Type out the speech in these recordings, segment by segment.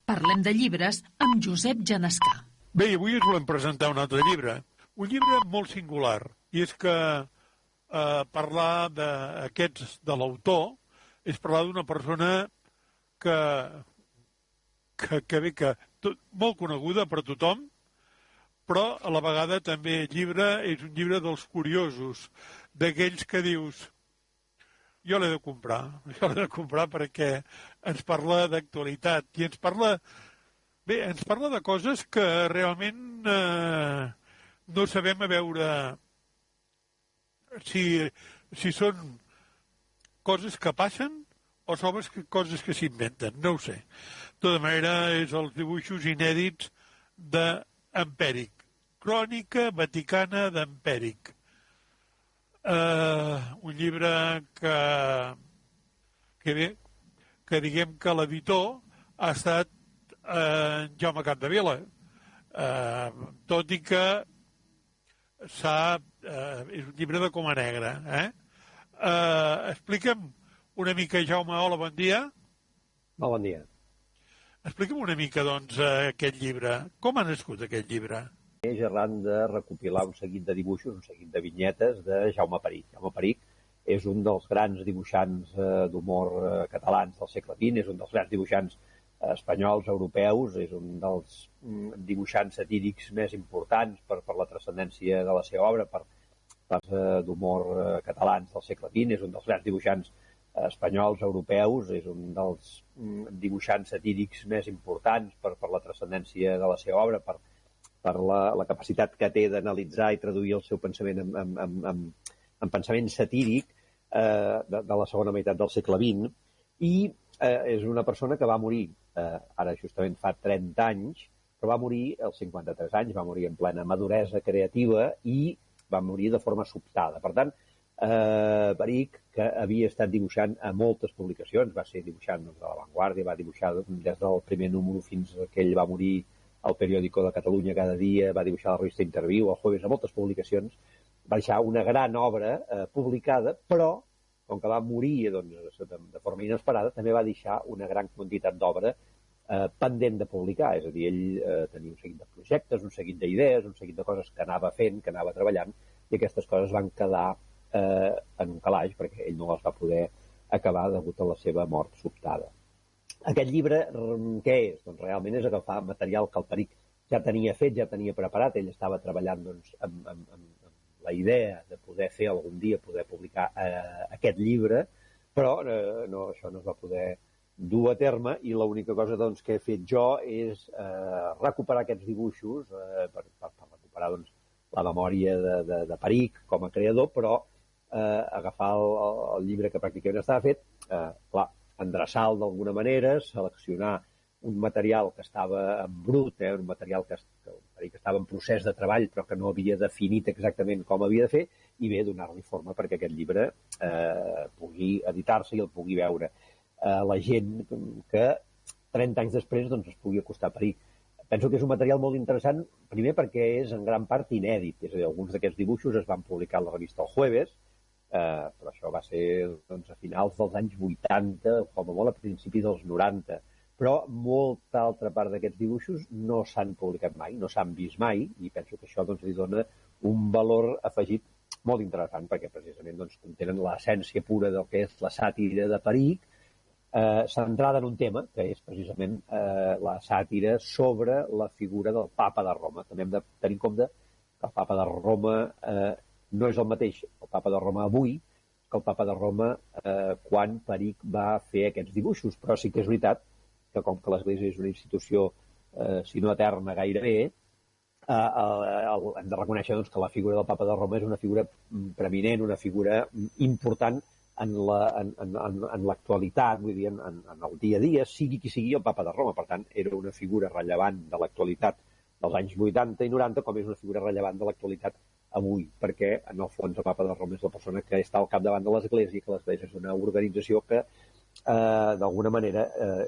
Parlem de llibres amb Josep Genescà. Bé, avui us volem presentar un altre llibre. Un llibre molt singular. I és que parlar d'aquests de l'autor és parlar d'una persona molt coneguda per tothom, però a la vegada també el llibre és un llibre dels curiosos, d'aquells que dius jo l'he de comprar perquè ens parla d'actualitat i ens parla de coses que realment no sabem a veure si són coses que passen o són coses que s'inventen, no ho sé. De tota manera, és els dibuixos inèdits d'Empèric. Crònica Vaticana d'Empèric. Un llibre que diguem que l'editor ha estat Jaume Capdevila, tot i que és un llibre de coma negra. Explica'm una mica, Jaume, hola, bon dia. Bon dia. Explica'm una mica, doncs, aquest llibre. Com ha nascut aquest llibre? És arran de recopilar un seguit de dibuixos, un seguit de vinyetes de Jaume Perich. Jaume Perich és un dels grans dibuixants d'humor catalans del segle XX, és un dels grans dibuixants espanyols, europeus, és un dels dibuixants satírics més importants per la transcendència de la seva obra, per d'humor catalans del segle XX, és un dels grans dibuixants espanyols, europeus, és un dels dibuixants satírics més importants per la transcendència de la seva obra, per la capacitat que té d'analitzar i traduir el seu pensament en pensament satíric de la segona meitat del segle XX, i és una persona que va morir, ara justament fa 30 anys, però va morir als 53 anys, va morir en plena maduresa creativa i va morir de forma sobtada. Per tant, Perich, que havia estat dibuixant a moltes publicacions, va ser dibuixant de La Vanguardia, va dibuixar des del primer número fins que ell va morir al Periódico de Catalunya cada dia, va dibuixar la revista Interviu, el Jueves, a moltes publicacions, va deixar una gran obra publicada, però, com que va morir de forma inesperada, també va deixar una gran quantitat d'obra pendent de publicar, és a dir, ell tenia un seguit de projectes, un seguit d'idees, un seguit de coses que anava fent, que anava treballant, i aquestes coses van quedar en un calaix, perquè ell no les va poder acabar degut a la seva mort sobtada. Aquest llibre, què és? Doncs realment és agafar material que el Perich ja tenia fet, ja tenia preparat. Ell estava treballant amb la idea de poder fer algun dia, poder publicar aquest llibre, però això no es va poder dur a terme, i l'única cosa que he fet jo és recuperar aquests dibuixos per recuperar la memòria de Perich com a creador, però agafar el llibre que pràcticament estava fet, clar, endreçar-lo d'alguna manera, seleccionar un material que estava en brut, un material que estava en procés de treball però que no havia definit exactament com havia de fer, i bé, donar-li forma perquè aquest llibre pugui editar-se i el pugui veure la gent que 30 anys després es pugui acostar a Perich. Penso que és un material molt interessant, primer perquè és en gran part inèdit, és a dir, alguns d'aquests dibuixos es van publicar a la revista El Jueves, però això va ser a finals dels anys 80, com a molt a principis dels 90, però molta altra part d'aquests dibuixos no s'han publicat mai, no s'han vist mai, i penso que això li dona un valor afegit molt interessant, perquè precisament contenen l'essència pura del que és la sàtira de Perich, centrada en un tema, que és precisament la sàtira sobre la figura del papa de Roma. També hem de tenir en compte que el papa de Roma no és el mateix el papa de Roma avui que el papa de Roma quan Perich va fer aquests dibuixos, però sí que és veritat que com que l'Església és una institució, si no eterna gairebé, hem de reconèixer que la figura del papa de Roma és una figura preeminent, una figura important en l'actualitat, vull dir, en el dia a dia, sigui qui sigui el papa de Roma. Per tant, era una figura rellevant de l'actualitat dels anys 80 i 90, com és una figura rellevant de l'actualitat avui, perquè en el fons el papa de Roma és la persona que està al capdavant de l'Església, que l'Església és una organització que d'alguna manera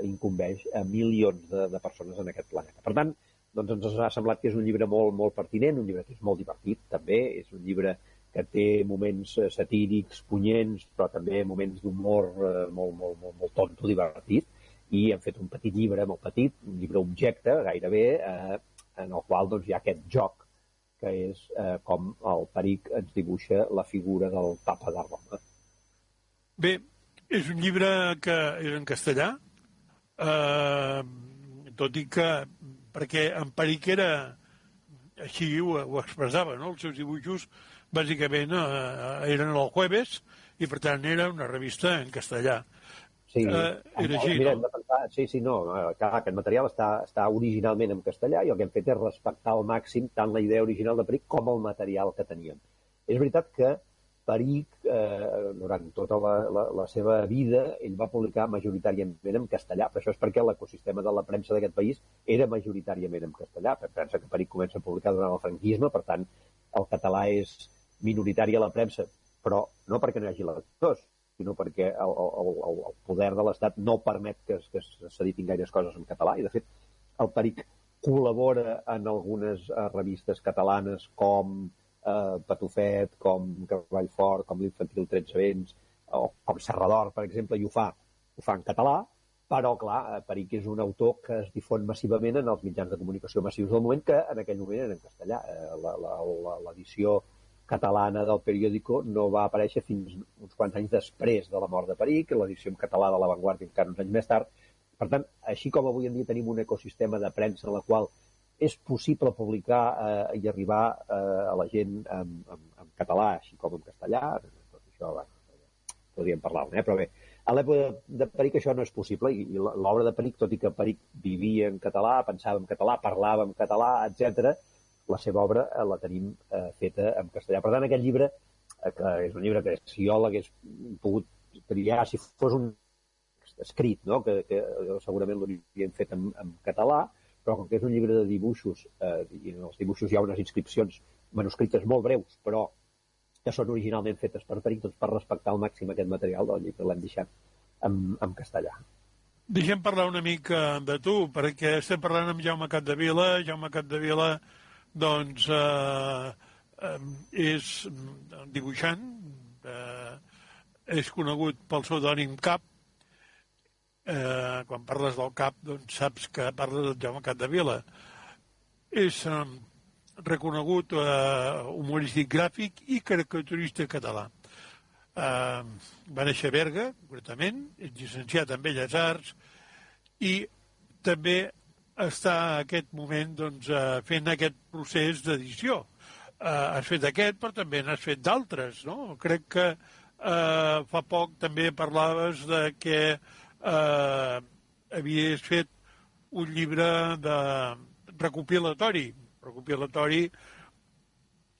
incumbeix a milions de persones en aquest planeta. Per tant, ens ha semblat que és un llibre molt, molt pertinent, un llibre que és molt divertit també, és un llibre que té moments satírics, punyents, però també moments d'humor molt tonto, divertit, i hem fet un petit llibre, molt petit, un llibre objecte, gairebé, en el qual doncs, hi ha aquest joc, que és com el Peric ens dibuixa la figura del Papa de Roma. Bé, és un llibre que és en castellà, tot i que, perquè en Peric era, així ho expressava, no? Els seus dibuixos bàsicament eren el jueves i per tant era una revista en castellà. Sí, era així, mira, no? Aquest material està originalment en castellà i el que hem fet és respectar al màxim tant la idea original de Peric com el material que teníem. És veritat que Peric, durant tota la seva vida, ell va publicar majoritàriament en castellà, però això és perquè l'ecosistema de la premsa d'aquest país era majoritàriament en castellà. Pensa que Peric comença a publicar durant el franquisme, per tant, el català és minoritari a la premsa, però no perquè no hi hagi lectors, sinó perquè el poder de l'Estat no permet que s'editin gaires coses en català, i de fet el Peric col·labora en algunes revistes catalanes com Patufet, com Cavall Fort, com l'Infantil 13 Vents, o com Serrador, per exemple, i ho fa en català, però, clar, Peric és un autor que es difon massivament en els mitjans de comunicació massius del moment, que en aquell moment eren en castellà. L'edició catalana del periòdico no va aparèixer fins uns quants anys després de la mort de Peric, l'edició en català de La Vanguardia encara uns anys més tard. Per tant, així com avui en dia tenim un ecosistema de premsa en la qual és possible publicar i arribar a la gent en català, així com en castellà, tot això, podríem parlar-ne, però bé, a l'època de Peric això no és possible, i l'obra de Peric, tot i que Peric vivia en català, pensava en català, parlava en català, etc., la seva obra la tenim feta en castellà. Per tant, aquest llibre, que és un llibre que si jo l'hagués pogut triar, si fos un escrit, no? que segurament l'hauríem fet en català, però com que és un llibre de dibuixos, i en els dibuixos hi ha unes inscripcions manuscrites molt breus, però que són originalment fetes per Peric, doncs per respectar al màxim aquest material del llibre l'hem deixat en castellà. Deixem parlar una mica de tu, perquè estem parlant amb Jaume Capdevila. Jaume Capdevila, doncs, és dibuixant, és conegut pel pseudònim Cap. Quan parles del Cap, doncs saps que parles del Jaume Capdevila. És reconegut humorístic gràfic i caricaturista català. Va néixer a Berga, concretament, és llicenciat en Belles Arts i també està en aquest moment doncs, fent aquest procés d'edició. Has fet aquest, però també n'has fet d'altres, no? Crec que fa poc també parlaves de que havies fet un llibre de recopilatori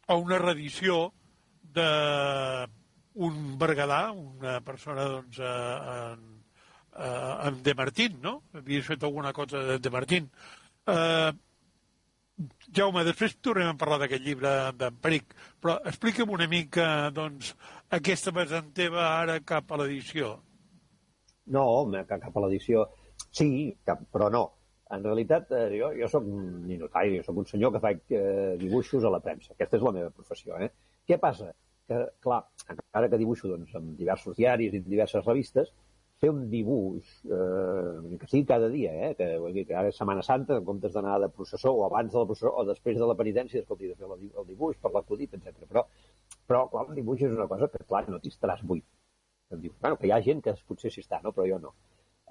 o una reedició d'un berguedà, una persona doncs, en De Martín, no? Havies fet alguna cosa de De Martín. Jaume, després tornem a parlar d'aquest llibre d'en Peric, però explica'm una mica doncs, aquesta vessant teva ara cap a l'edició. No, cap a l'edició sí, però no. En realitat, jo soc un ninotari, jo soc un senyor que faig dibuixos a la premsa. Aquesta és la meva professió. Què passa? Que, clar, encara que dibuixo doncs, en diversos diaris i en diverses revistes, fer un dibuix, que sigui cada dia, que ara és Setmana Santa, en comptes d'anar de processó, o abans de la processó, o després de la penitència, escolti, de fer el dibuix per l'acudit, etc. Però, clar, un dibuix és una cosa que, clar, no t'hi estaràs buit. Em dius, bueno, que hi ha gent que potser s'hi està, no? Però jo no.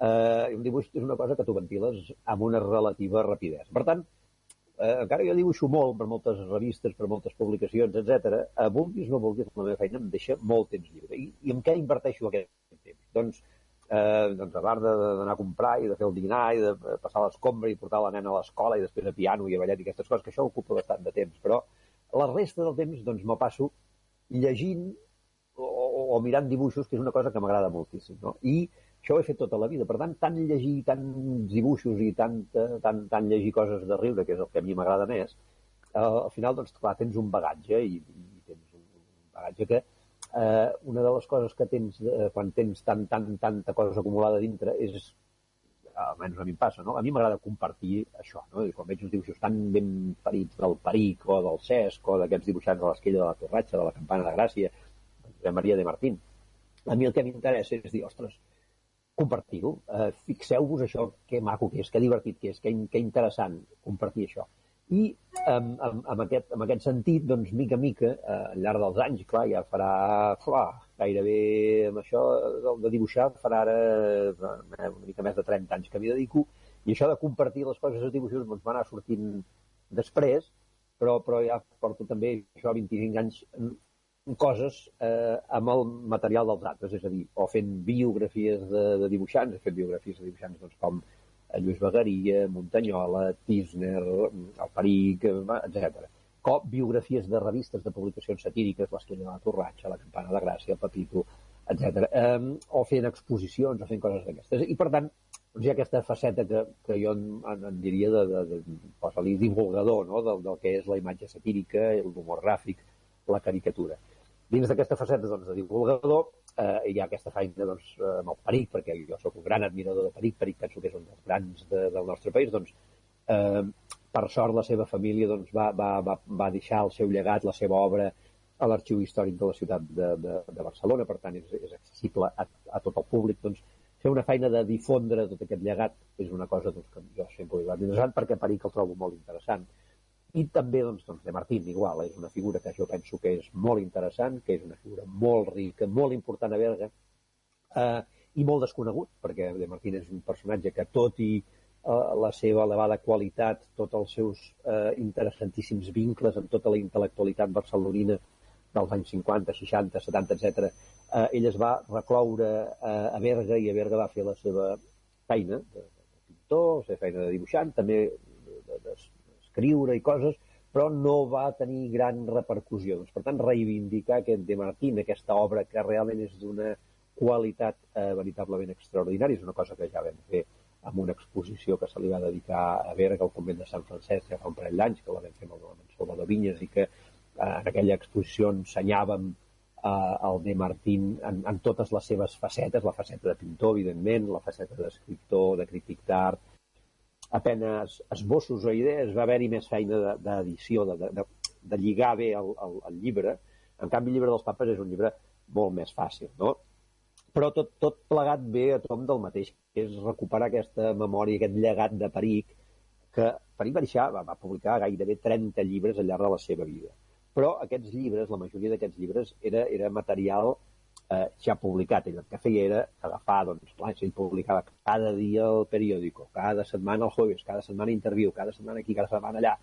Un dibuix és una cosa que tu ventiles amb una relativa rapidesa. Per tant, encara jo dibuixo molt per moltes revistes, per moltes publicacions, etc., vulguis o no vulguis, la meva feina em deixa molt temps lliure. I en què inverteixo aquest temps? Doncs a part d'anar a comprar i de fer el dinar i de passar l'escombra i portar la nena a l'escola i després a piano i a ballet i aquestes coses, que això ocupa bastant de temps. Però la resta del temps doncs, me'l passo llegint o mirant dibuixos, que és una cosa que m'agrada moltíssim, no? I això ho he fet tota la vida. Per tant, tant llegir tants dibuixos i tant llegir coses de riure, que és el que a mi m'agrada més, al final, doncs, clar, tens un bagatge i tens un bagatge que una de les coses que tens quan tens tanta cosa acumulada dintre és, almenys a mi em passa, no? A mi m'agrada compartir això, no? I quan veig uns dibuixos tan ben ferits del Peric o del Cesc o d'aquests dibuixants de l'Esquella de la Torratxa, de la Campana de Gràcia, de Maria de Martín, a mi el que m'interessa és dir, ostres, compartir-ho. Fixeu-vos això, que maco que és, que divertit que és, que interessant compartir això. I en aquest sentit, doncs, mica a mica, al llarg dels anys, clar, ja farà gairebé amb això de dibuixar, farà ara una mica més de 30 anys que m'hi dedico, i això de compartir les coses als dibuixos doncs, va anar sortint després, però ja porto també això 25 anys coses amb el material dels altres, és a dir, o fent biografies de dibuixants, he fet biografies de dibuixants doncs, com Lluís Bagaria, Muntanyola, Tísner, el Peric, etc. Com biografies de revistes de publicacions satíriques, l'Esquella de la Torratxa, la Campana de Gràcia, el Pepito, etc. O fent exposicions, o fent coses d'aquestes. I, per tant, doncs hi ha aquesta faceta que jo en diria de posa-li divulgador, no? del que és la imatge satírica, l'humor gràfic, la caricatura. Dins d'aquesta faceta doncs, de divulgador hi ha aquesta feina doncs, amb el Peric, perquè jo sóc un gran admirador de Peric, penso que és un dels grans del nostre país, doncs, per sort la seva família doncs, va deixar el seu llegat, la seva obra a l'Arxiu Històric de la ciutat de Barcelona, per tant és accessible a tot el públic, doncs fer una feina de difondre tot aquest llegat és una cosa doncs, que jo sempre ho he trobat interessant, perquè Peric el trobo molt interessant. I també doncs, de Martín, igual, és una figura que jo penso que és molt interessant, que és una figura molt rica, molt important a Berga, i molt desconegut, perquè de Martín és un personatge que tot i la seva elevada qualitat, tots els seus interessantíssims vincles amb tota la intel·lectualitat barcelonina dels anys 50, 60, 70, etc., ell es va recloure a Berga i a Berga va fer la seva feina de pintor, la seva feina de dibuixant, també escriure i coses, però no va tenir gran repercussió. Doncs, per tant, reivindicar aquest de Martín, aquesta obra que realment és d'una qualitat veritablement extraordinària, és una cosa que ja vam fer amb una exposició que se li va dedicar a Berga al convent de Sant Francesc ja fa un parell d'anys, que la vam fer amb el Salvador Vinyes, i que en aquella exposició ensenyàvem el de Martín en totes les seves facetes, la faceta de pintor, evidentment, la faceta d'escriptor, de crític d'art, apenes esbossos o idees, va haver-hi més feina d'edició, de lligar bé el llibre. En canvi, el llibre dels papes és un llibre molt més fàcil, no? Però tot plegat ve a tom del mateix, que és recuperar aquesta memòria, aquest llegat de Peric, que Peric va publicar gairebé 30 llibres al llarg de la seva vida. Però aquests llibres, la majoria d'aquests llibres, era material ja publicat. Ell el que feia era agafar, doncs, clar, ell publicava cada dia el periòdico, cada setmana el jueves, cada setmana interviu, cada setmana aquí, cada setmana allà.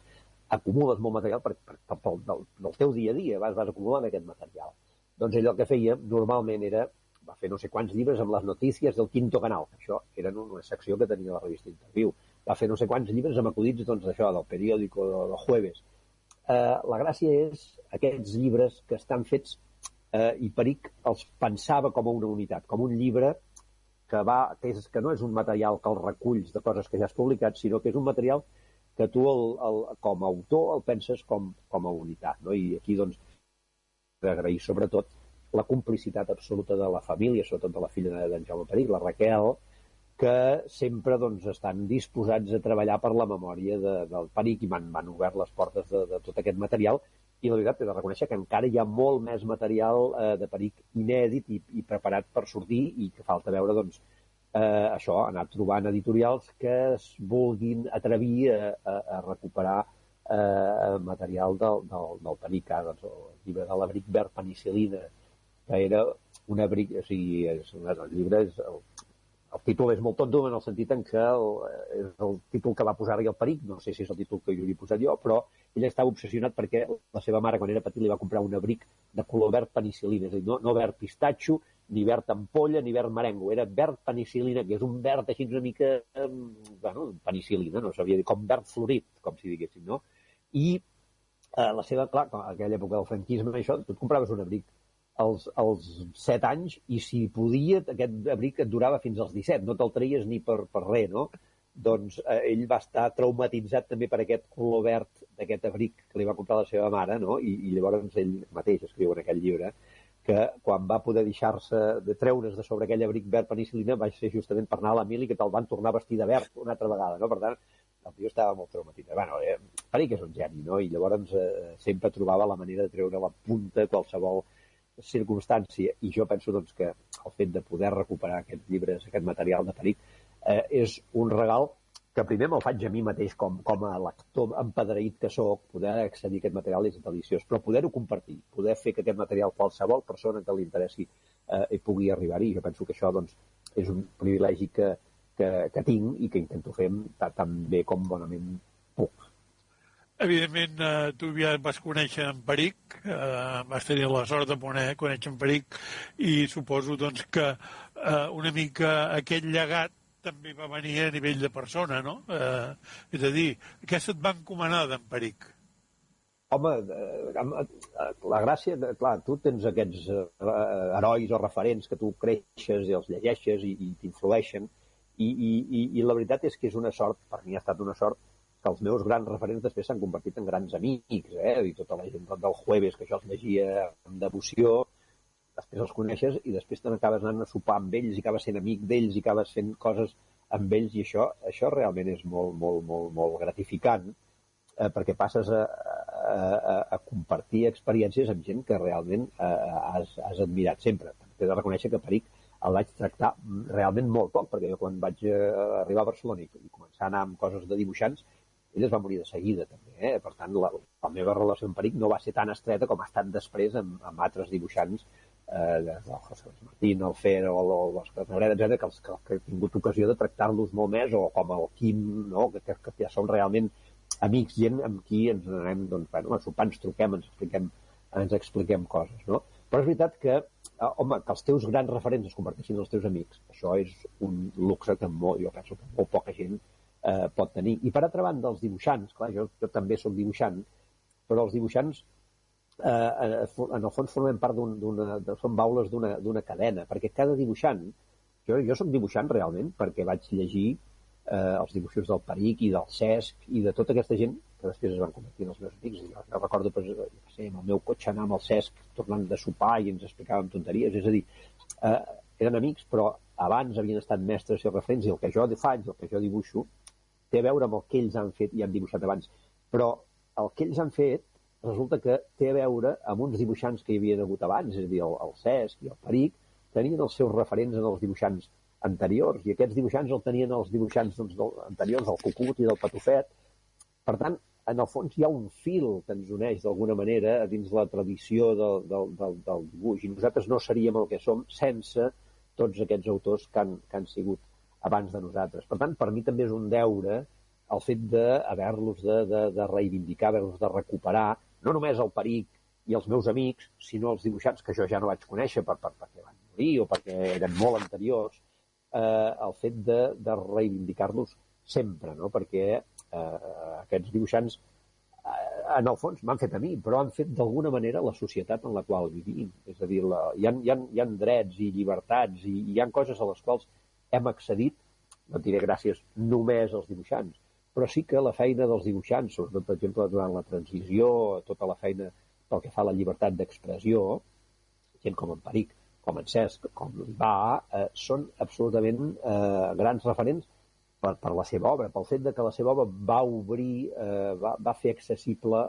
Acumules molt material del teu dia a dia, vas acumulant aquest material. Doncs ell el que feia normalment va fer no sé quants llibres amb les notícies del Quinto Canal. Això era una secció que tenia la revista Interviu. Va fer no sé quants llibres amb acudits d'això, del periòdico, del jueves. La gràcia és aquests llibres que estan fets i Peric els pensava com a una unitat, com un llibre que no és un material que el reculls de coses que ja has publicat, sinó que és un material que tu com a autor el penses com a unitat, no? I aquí doncs agrair sobretot la complicitat absoluta de la família, sobretot de la filla d'en Jaume Peric, la Raquel, que sempre doncs, estan disposats a treballar per la memòria del Peric i m'han obert les portes de tot aquest material. I la veritat, he de reconèixer que encara hi ha molt més material de Peric inèdit i preparat per sortir i que falta veure, doncs, això, anar trobant editorials que es vulguin atrevir a recuperar material del Peric. Doncs, el llibre de l'abric verd penicil·lina, que era un abric, o sigui, el llibre el títol és molt tonto en el sentit en què és el títol que va posar-hi el Peric, no sé si és el títol que jo li he posat jo, però ell estava obsessionat perquè la seva mare, quan era petit, li va comprar un abric de color verd penicil·lina, és a dir, no verd pistatxo, ni verd ampolla, ni verd marengo, era verd penicil·lina, que és un verd així una mica, penicil·lina, no sabia dir, com verd florit, com si diguéssim, no? I la seva, clar, a aquella època del franquisme, això, tu et compraves un abric als 7 anys i si podia, aquest abric et durava fins als 17, no te'l treies ni per res, no? Doncs ell va estar traumatitzat també per aquest color verd d'aquest abric que li va comprar la seva mare, no? I llavors ell mateix escriu en aquest llibre que quan va poder deixar-se de treure's de sobre aquell abric verd penicil·lina va ser justament per anar a la mili que te'l van tornar a vestir de verd una altra vegada, no? Per tant, el tio estava molt traumatitzat. Bueno, Peric és un geni, no? I llavors sempre trobava la manera de treure la punta qualsevol circumstància, i jo penso doncs, que el fet de poder recuperar aquests llibres, aquest material de Peric, és un regal que primer me'l faig a mi mateix com a lector empadreït que sóc. Poder accedir a aquest material és deliciós, però poder-ho compartir, poder fer que aquest material qualsevol persona que li interessi pugui arribar-hi. Jo penso que això doncs, és un privilegi que tinc i que intento fer tan bé com bonament puc. Evidentment, tu ja vas conèixer en Peric, vas tenir la sort de conèixer en Peric, i suposo doncs, que una mica aquest llegat també va venir a nivell de persona, no? És a dir, què se't va encomanar d'en Peric? Home, la gràcia, clar, tu tens aquests herois o referents que tu creixes i els llegeixes i t'influeixen, i la veritat és que és una sort, per mi ha estat una sort, que els meus grans referents després s'han convertit en grans amics, i tota la gent del Jueves, que jo els llegia amb devoció, després els coneixes i després te n'acabes anant a sopar amb ells i acabes sent amic d'ells i acabes fent coses amb ells, i això realment és molt gratificant, perquè passes a compartir experiències amb gent que realment has admirat sempre. T'he de reconèixer que Peric el vaig tractar realment molt poc, perquè jo quan vaig arribar a Barcelona i començar a anar amb coses de dibuixants, ell es va morir de seguida també. Per tant, la meva relació amb Peric no va ser tan estreta com ha estat després amb altres dibuixants, el José Martín, el Fer o l'Òscar Nebreda, etc., que he tingut ocasió de tractar-los molt més, o com el Quim, no? que ja són realment amics, gent amb qui ens anem a sopar, ens truquem, ens expliquem coses. No? Però és veritat que, home, que els teus grans referents es converteixin en els teus amics, això és un luxe que jo penso que molt poca gent pot tenir. I per altra banda, els dibuixants, clar, jo també soc dibuixant, però els dibuixants en el fons formem part són baules d'una cadena, perquè cada dibuixant, jo soc dibuixant realment perquè vaig llegir els dibuixos del Peric i del Cesc i de tota aquesta gent que després es van convertir en els meus amics. Jo recordo, amb el meu cotxe anar amb el Cesc tornant de sopar i ens explicàvem tonteries, és a dir, eren amics, però abans havien estat mestres i referents, i el que jo faig, el que jo dibuixo, té a veure amb el que ells han fet i han dibuixat abans. Però el que ells han fet resulta que té a veure amb uns dibuixants que hi havia hagut abans, és a dir, el Cesc i el Peric tenien els seus referents en els dibuixants anteriors, i aquests dibuixants el tenien els dibuixants anteriors, del Cucut i del Patufet. Per tant, en el fons hi ha un fil que ens uneix d'alguna manera dins la tradició del dibuix, i nosaltres no seríem el que som sense tots aquests autors que han sigut abans de nosaltres. Per tant, per mi també és un deure el fet d'haver-los de reivindicar, haver-los de recuperar, no només el Peric i els meus amics, sinó els dibuixants que jo ja no vaig conèixer perquè van morir o perquè eren molt anteriors, el fet de reivindicar-los sempre, no? Perquè aquests dibuixants en el fons m'han fet a mi, però han fet d'alguna manera la societat en la qual vivim. És a dir, hi ha drets i llibertats i hi ha coses a les quals hem accedit, no diré gràcies només als dibuixants, però sí que la feina dels dibuixants, sobretot, per exemple, durant la transició, tota la feina pel que fa a la llibertat d'expressió, gent com en Peric, com en Cesc, com l'Ibà, són absolutament grans referents per la seva obra, pel fet que la seva obra va obrir, va fer accessible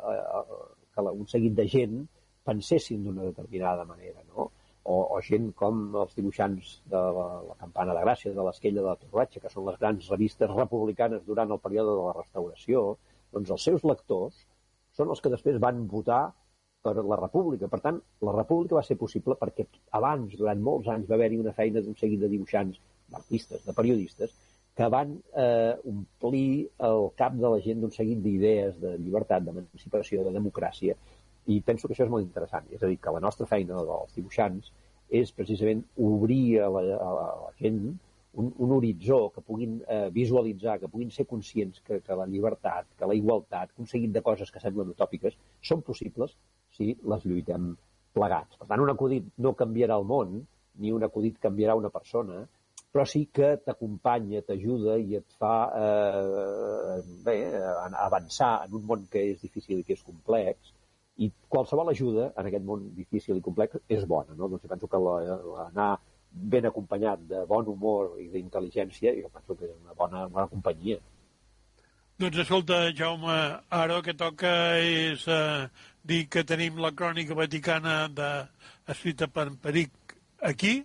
que un seguit de gent pensessin d'una determinada manera, no? O gent com els dibuixants de la Campana de Gràcia, de l'Esquella de la Torratxa, que són les grans revistes republicanes durant el període de la Restauració, doncs els seus lectors són els que després van votar per la República. Per tant, la República va ser possible perquè abans, durant molts anys, va haver-hi una feina d'un seguit de dibuixants, d'artistes, de periodistes, que van omplir el cap de la gent d'un seguit d'idees de llibertat, d'emancipació, de democràcia, i penso que això és molt interessant. És a dir, que la nostra feina dels dibuixants és precisament obrir a la gent un horitzó, que puguin visualitzar, que puguin ser conscients que la llibertat, que la igualtat, que un seguit de coses que semblen utòpiques són possibles si les lluitem plegats. Per tant, un acudit no canviarà el món, ni un acudit canviarà una persona, però sí que t'acompanya, t'ajuda i et fa avançar en un món que és difícil i que és complex, i qualsevol ajuda en aquest món difícil i complex és bona, no? Doncs jo penso que anar ben acompanyat de bon humor i d'intel·ligència, jo penso que és una bona companyia. Doncs escolta, Jaume, ara el que toca és dir que tenim la crònica vaticana escrita per Peric aquí,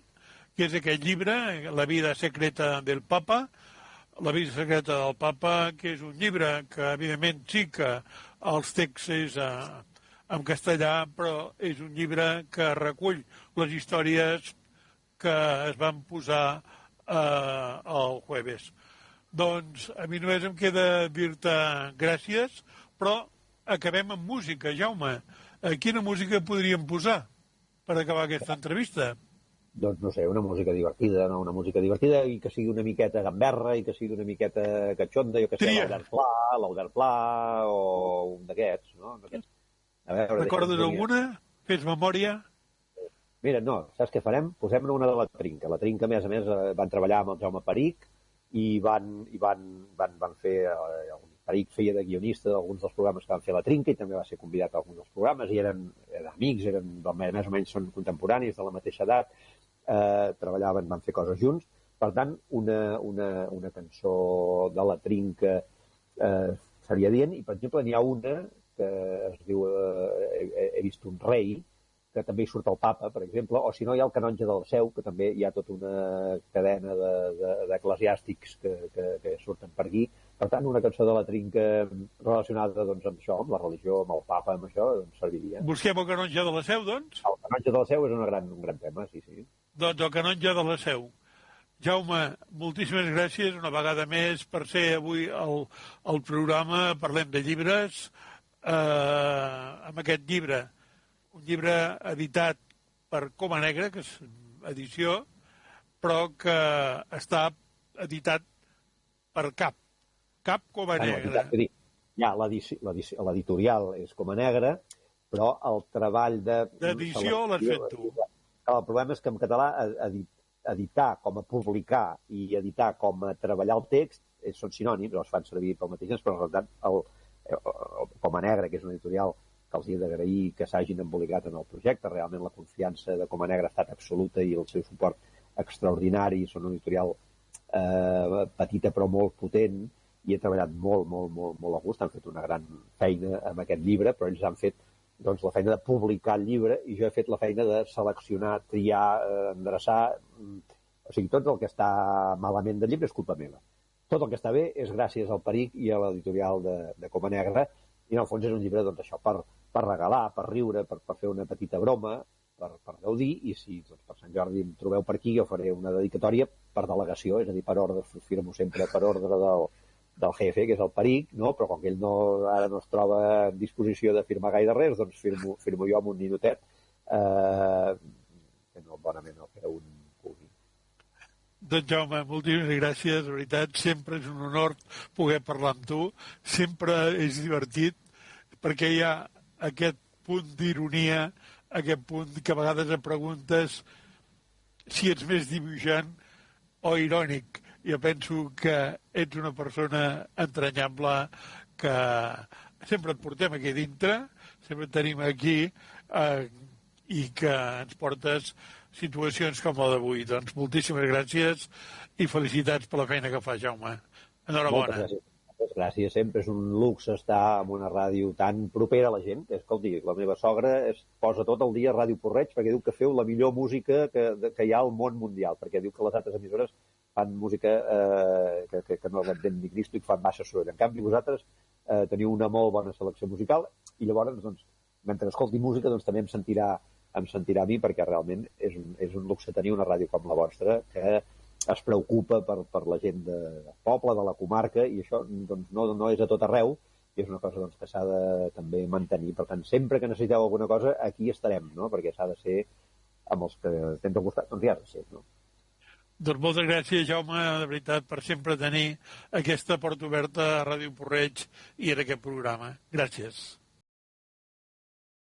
que és aquest llibre, La vida secreta del Papa, La vida secreta del Papa, que és un llibre que, evidentment, sí que els texts és en castellà, però és un llibre que recull les històries que es van posar el jueves. Doncs a mi només em queda dir-te gràcies, però acabem amb música. Jaume, quina música podríem posar per acabar aquesta entrevista? Doncs no sé, una música divertida, no? Una música divertida i que sigui una miqueta gamberra i que sigui una miqueta catxonda, jo que sé, l'Albert Pla o un d'aquests, no? Recordes alguna? Fes memòria? Mira, no, saps què farem? Posem-ne una de la Trinca. La Trinca, a més, van treballar amb el Jaume Peric i van fer... El Peric feia de guionista d'alguns dels programes que van fer la Trinca i també va ser convidat a alguns dels programes i eren amics, més o menys són contemporanis, de la mateixa edat, treballaven, van fer coses junts. Per tant, una cançó de la Trinca seria dient, i per exemple n'hi ha una que es diu He vist un rei, que també hi surt el papa, per exemple, o si no hi ha el canonge del Seu, que també hi ha tota una cadena d'eclesiàstics que surten per aquí. Per tant, una cançó de la Trinca relacionada doncs, amb això, amb la religió, amb el papa, amb això, doncs serviria. Busquem el canonge de la Seu, doncs? El canonge del Seu és un gran tema, sí. Doncs el canonge de la Seu. Jaume, moltíssimes gràcies una vegada més per ser avui al programa. Parlem de llibres. Amb aquest llibre, un llibre editat per Coma Negra, que és edició, però que està editat per Cap Coma Negra. Ja, l'editorial és Coma Negra, però el treball d'edició l'has fet tu. El problema és que en català editar com a publicar i editar com a treballar el text són sinònims, els fan servir pel mateix, però en realitat Coma Negra, que és una editorial que els he d'agrair que s'hagin embolicat en el projecte. Realment la confiança de Coma Negra ha estat absoluta i el seu suport extraordinari. Són una editorial petita però molt potent i he treballat molt a gust. Han fet una gran feina amb aquest llibre, però ells han fet doncs, la feina de publicar el llibre i jo he fet la feina de seleccionar, triar, endreçar. O sigui, tot el que està malament del llibre és culpa meva. Tot el que està bé és gràcies al Peric i a l'editorial de Coma Negra, i en el fons és un llibre doncs, això, per regalar, per riure, per fer una petita broma, per gaudir, i si doncs, per Sant Jordi em trobeu per aquí jo faré una dedicatòria per delegació, és a dir, per ordre, firmo sempre per ordre del jefe, que és el Peric, no? Però com que ell ara no es troba en disposició de firmar gaire res, doncs firmo jo amb un ninotet, que no bonament el que un pugui. Doncs Jaume, moltíssimes gràcies, de veritat, sempre és un honor poder parlar amb tu, sempre és divertit, perquè hi ha aquest punt d'ironia, aquest punt que a vegades em preguntes si ets més dibuixant o irònic. Jo penso que ets una persona entranyable, que sempre et portem aquí dintre, sempre et tenim aquí, i que ens portes situacions com la d'avui. Doncs moltíssimes gràcies i felicitats per la feina que fa, Jaume. Enhorabona. Moltes gràcies. Sempre és un luxe estar en una ràdio tan propera a la gent. Escolti, la meva sogra es posa tot el dia a Ràdio Porreig perquè diu que feu la millor música que hi ha al món mundial, perquè diu que les altres emissores fan música que no l'entén ni Cristo i que fan massa soroll. En canvi, vosaltres teniu una molt bona selecció musical i llavors, doncs, mentre escolti música, doncs també em sentirà a mi, perquè realment és un luxe tenir una ràdio com la vostra que es preocupa per la gent del poble, de la comarca, i això doncs, no és a tot arreu, i és una cosa doncs, que s'ha de també mantenir. Per tant, sempre que necessiteu alguna cosa, aquí estarem, no? Perquè s'ha de ser amb els que estem al costat, doncs hi ha de ser, no? Doncs moltes gràcies, Jaume, de veritat, per sempre tenir aquesta porta oberta a Ràdio Porreig i en aquest programa. Gràcies.